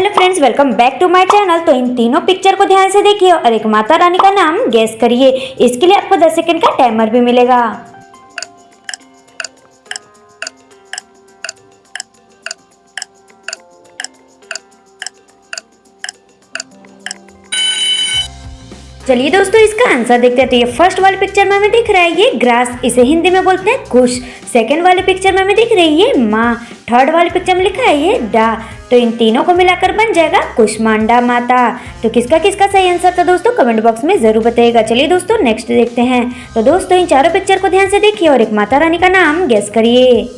Hello friends, welcome back to my channel. तो इन तीनों पिक्चर को ध्यान से देखिए और एक माता रानी का नाम गेस करिए। इसके लिए आपको 10 सेकंड का टाइमर भी मिलेगा। चलिए दोस्तों, इसका आंसर देखते हैं। तो ये फर्स्ट वाले पिक्चर में हमें दिख रहा है ये ग्रास, इसे हिंदी में बोलते हैं कुश। सेकंड वाले पिक्चर में हमें दिख रही है माँ। थर्ड वाले पिक्चर में लिखा है ये डा। तो इन तीनों को मिलाकर बन जाएगा कुष्मांडा माता। तो किसका किसका सही आंसर था दोस्तों, कमेंट बॉक्स में जरूर बताइएगा। चलिए दोस्तों, नेक्स्ट देखते हैं। तो दोस्तों, इन चारों पिक्चर को ध्यान से देखिए और एक माता रानी का नाम गेस करिए।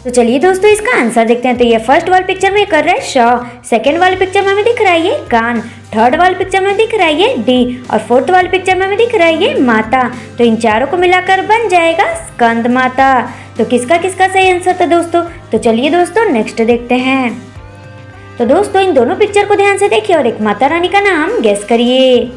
तो चलिए दोस्तों, इसका आंसर देखते हैं। तो ये फर्स्ट वाले पिक्चर में कर रहा है श। सेकंड वाले पिक्चर में हमें दिख रहा है ये कान। थर्ड वाले पिक्चर में दिख रहा है ये डी। और फोर्थ वाले पिक्चर में हमें दिख रहा है ये माता। तो इन चारों को मिलाकर बन जाएगा स्कंद माता। तो किसका किसका सही आंसर था दोस्तों। तो चलिए दोस्तों, नेक्स्ट देखते हैं। तो दोस्तों, इन दोनों पिक्चर को ध्यान से देखिए और एक माता रानी का नाम गेस करिए।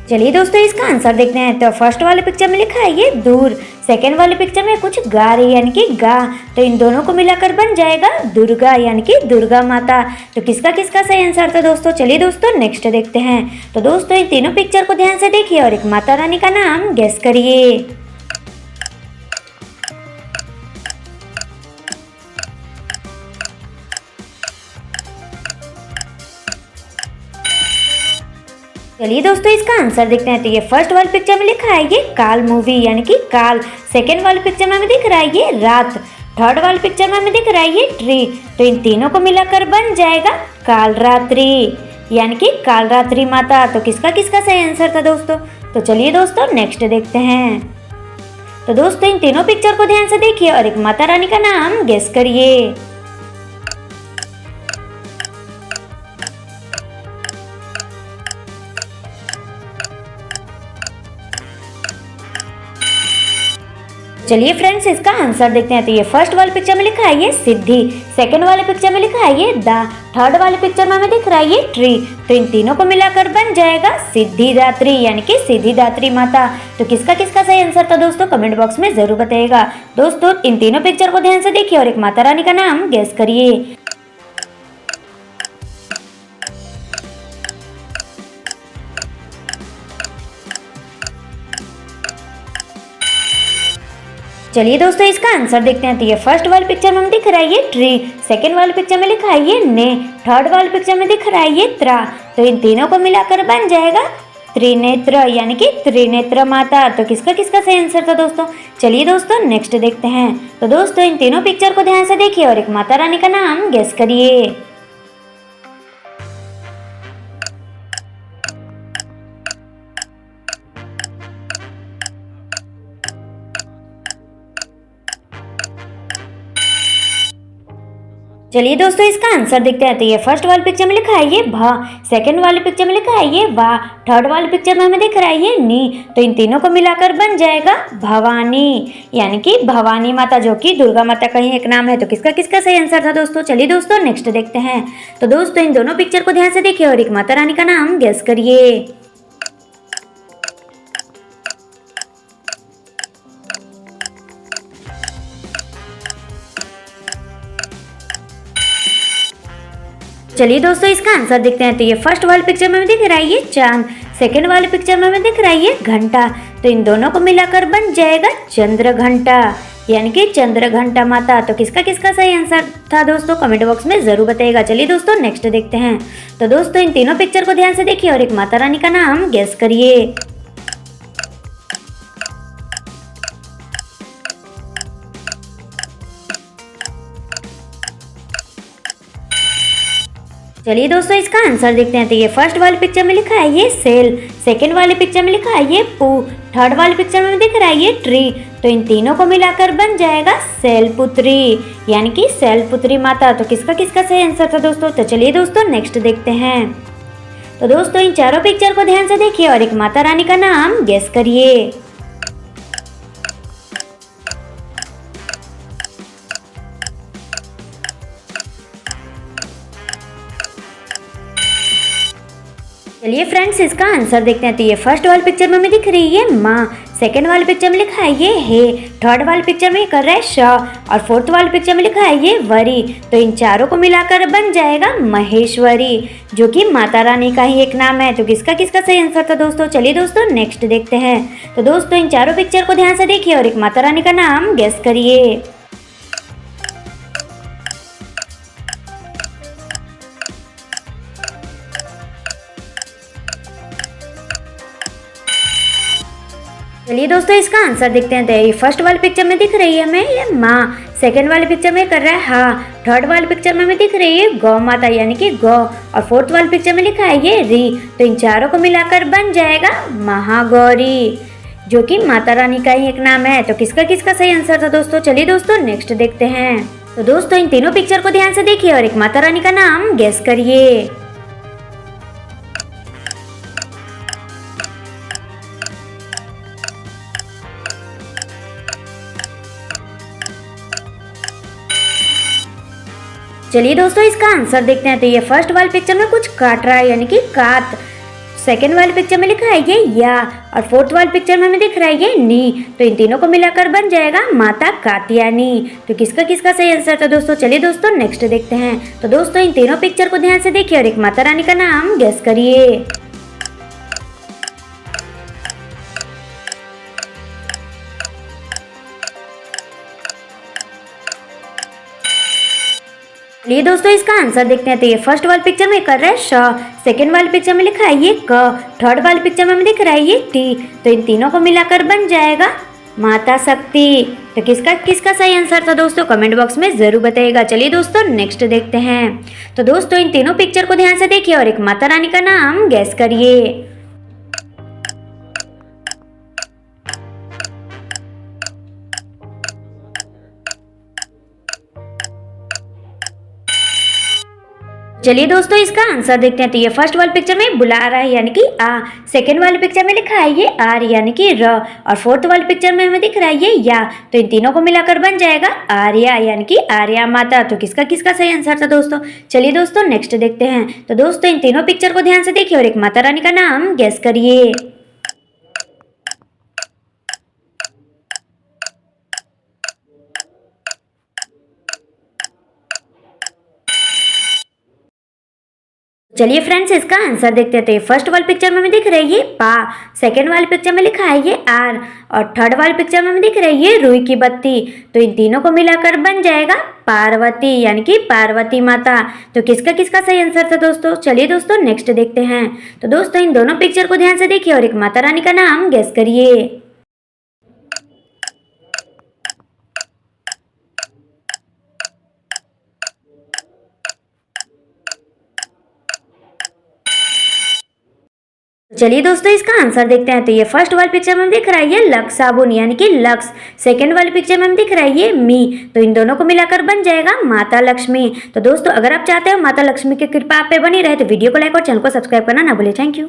चलिए दोस्तों, इसका आंसर देखते हैं। तो फर्स्ट वाले पिक्चर में लिखा है ये दूर। सेकंड वाले पिक्चर में कुछ गा रही है यानी कि गा। तो इन दोनों को मिलाकर बन जाएगा दुर्गा यानी कि दुर्गा माता। तो किसका किसका सही आंसर था दोस्तों। चलिए दोस्तों, नेक्स्ट देखते हैं। तो दोस्तों, इन तीनों पिक्चर को ध्यान से देखिए और एक माता रानी का नाम गेस करिए। चलिए दोस्तों, इसका आंसर देखते हैं। तो ये फर्स्ट वाले पिक्चर में लिखा है ये काल मूवी यानी कि काल। सेकंड वाले पिक्चर में हमें दिख रहा है ये रात। थर्ड वाले पिक्चर में हमें दिख रहा है ये ट्री। तो इन तीनों को मिलाकर बन जाएगा काल रात्रि यानी कि काल रात्रि माता। तो किसका किसका सही आंसर था दोस्तों। तो चलिए दोस्तों, नेक्स्ट देखते हैं। तो दोस्तों, इन तीनों पिक्चर को ध्यान से देखिए और एक माता रानी का नाम गेस करिए। चलिए फ्रेंड्स, इसका आंसर देखते हैं। तो ये फर्स्ट वाले पिक्चर में लिखा है ये सिद्धि। सेकंड वाले पिक्चर में लिखा है ये दा। थर्ड वाले पिक्चर में हमें दिख रहा है ये ट्री। तो इन तीनों को मिलाकर बन जाएगा सिद्धिदात्री यानी कि सिद्धिदात्री माता। तो किसका किसका सही आंसर था दोस्तों, कमेंट बॉक्स में जरूर बताइएगा। दोस्तों, इन तीनों पिक्चर को ध्यान से देखिए और एक माता रानी का नाम गेस करिए। चलिए दोस्तों, इसका आंसर देखते हैं। तो ये फर्स्ट वाले पिक्चर में हमें दिख रहा है ये ट्री। सेकंड वाले पिक्चर में लिखा है ये ने। थर्ड वाले पिक्चर में दिख रहा है ये त्रा। तो इन तीनों को मिलाकर बन जाएगा त्रिनेत्र यानी कि त्रिनेत्र माता। तो किसका किसका सही आंसर था दोस्तों। चलिए दोस्तों, नेक्स्ट देखते हैं। तो दोस्तों, इन तीनों पिक्चर को ध्यान से देखिए और एक माता रानी का नाम गेस करिए। चलिए दोस्तों, इसका आंसर देखते हैं। तो ये फर्स्ट वाले पिक्चर में लिखा है ये भा। सेकंड वाले पिक्चर में लिखा है ये वा। थर्ड वाले पिक्चर में हमें दिख रहा है ये नी। तो इन तीनों को मिलाकर बन जाएगा भवानी यानी कि भवानी माता, जो कि दुर्गा माता का ही एक नाम है। तो किसका किसका सही आंसर था दोस्तों। चलिए दोस्तों, नेक्स्ट देखते हैं। तो दोस्तों, इन दोनों पिक्चर को ध्यान से देखिए और एक माता रानी का नाम गेस करिए। चलिए दोस्तों, इसका आंसर देखते हैं। तो ये फर्स्ट वाले पिक्चर में हमें दिख रहा है ये चांद। सेकंड वाले पिक्चर में हमें दिख रहा है ये घंटा। तो इन दोनों को मिलाकर बन जाएगा चंद्र घंटा यानी कि चंद्र घंटा माता। तो किसका किसका सही आंसर था दोस्तों, कमेंट बॉक्स में जरूर बताइएगा। चलिए दोस्तों, नेक्स्ट देखते हैं। तो दोस्तों, इन तीनों पिक्चर को ध्यान से देखिए और एक माता रानी का नाम गेस करिए। चलिए दोस्तों, इसका आंसर देखते हैं। तो ये फर्स्ट वाले पिक्चर में लिखा है ये सेल। सेकंड वाले पिक्चर में लिखा है ये पू। थर्ड वाले पिक्चर में दिख रहा है ये ट्री। तो इन तीनों को मिलाकर बन जाएगा शैलपुत्री यानी कि शैलपुत्री माता। तो किसका किसका सही आंसर था दोस्तों। तो चलिए दोस्तों, नेक्स्ट देखते हैं। तो दोस्तों, इन चारों पिक्चर को ध्यान से देखिए और एक माता रानी का नाम गेस करिए। चलिए फ्रेंड्स इसका आंसर देखते हैं। तो ये फर्स्ट वाली पिक्चर में हमें दिख रही है माँ, सेकंड वाली पिक्चर में लिखा है ये हे, थर्ड वाली पिक्चर में कर रहा है श, और फोर्थ वाली पिक्चर में लिखा है ये वरी। तो इन चारों को मिलाकर बन जाएगा महेश्वरी, जो कि माता रानी का ही एक नाम है। तो किसका किसका सही आंसर था दोस्तों। चलिए दोस्तों नेक्स्ट देखते हैं। तो दोस्तों इन चारों पिक्चर को ध्यान से देखिए और एक माता रानी का नाम गेस करिए। चलिए दोस्तों इसका आंसर देखते हैं। तो ये फर्स्ट वाली पिक्चर में दिख रही है हमें ये माँ, सेकंड वाली पिक्चर में कर रहा है हा, थर्ड वाली पिक्चर में हमें दिख रही है गौ माता यानी कि गौ, और फोर्थ वाली पिक्चर में लिखा है ये री। तो इन चारों को मिलाकर बन जाएगा महागौरी, जो कि माता रानी का ही एक नाम है। तो किसका किसका सही आंसर था दोस्तों। चलिए दोस्तों नेक्स्ट देखते हैं। तो दोस्तों इन तीनों पिक्चर को ध्यान से देखिए और एक माता रानी का नाम गेस करिए। चलिए दोस्तों इसका आंसर देखते हैं। तो ये फर्स्ट वाली पिक्चर में कुछ काट रहा है यानी कि कात, सेकेंड वाली पिक्चर में लिखा है ये या, और फोर्थ वाली पिक्चर में हमें दिख रहा है ये नी। तो इन तीनों को मिलाकर बन जाएगा माता कात्यायनी। तो किसका किसका सही आंसर था दोस्तों। चलिए दोस्तों नेक्स्ट देखते हैं। तो दोस्तों इन तीनों पिक्चर को ध्यान से देखिए और एक माता रानी का नाम गेस करिए। चलिए दोस्तों इसका आंसर देखते हैं। तो ये फर्स्ट वाली पिक्चर में कर रहा है श, सेकंड वाली पिक्चर में लिखा है ये क, थर्ड वाली पिक्चर में हमें दिख रहा है ये टी। तो इन तीनों को मिलाकर बन जाएगा माता शक्ति। तो किसका किसका सही आंसर था दोस्तों कमेंट बॉक्स में जरूर बताइएगा। चलिए दोस्तों नेक्स्ट देखते हैं। तो दोस्तों इन तीनों पिक्चर को ध्यान से देखिए और एक माता रानी का नाम गेस करिए। चलिए दोस्तों इसका आंसर देखते हैं। तो ये फर्स्ट वाली पिक्चर में बुला रहा है यानी कि आ, सेकंड वाली पिक्चर में लिखा है ये आर यानी कि र, और फोर्थ वाली पिक्चर में हमें दिख रहा है ये या। तो इन तीनों को मिलाकर बन जाएगा आर्या यानी कि आर्या माता। तो किसका किसका सही आंसर था दोस्तों। चलिए दोस्तों नेक्स्ट देखते हैं। तो दोस्तों इन तीनों पिक्चर को ध्यान से देखिए और एक माता रानी का नाम गेस करिए। चलिए फ्रेंड्स इसका आंसर देखते हैं। तो ये फर्स्ट वाली पिक्चर में हमें दिख रही है पा, सेकंड वाली पिक्चर में लिखा है ये आर, और थर्ड वाली पिक्चर में हमें दिख रही है रुई की बत्ती। तो इन तीनों को मिलाकर बन जाएगा पार्वती यानी कि पार्वती माता। तो किसका किसका सही आंसर था दोस्तों। चलिए दोस्तों नेक्स्ट देखते हैं। तो दोस्तों इन दोनों पिक्चर को ध्यान से देखिए और एक माता रानी का नाम गेस करिए। चलिए दोस्तों इसका आंसर देखते हैं। तो ये फर्स्ट वाली पिक्चर में दिख रहा है ये लक्स साबुन यानी कि लक्स, सेकंड वाली पिक्चर में दिख रहा है ये मी। तो इन दोनों को मिलाकर बन जाएगा माता लक्ष्मी। तो दोस्तों अगर आप चाहते हो माता लक्ष्मी की कृपा आप पे बनी रहे तो वीडियो को लाइक और चैनल को सब्सक्राइब करना ना भूलें। Thank you.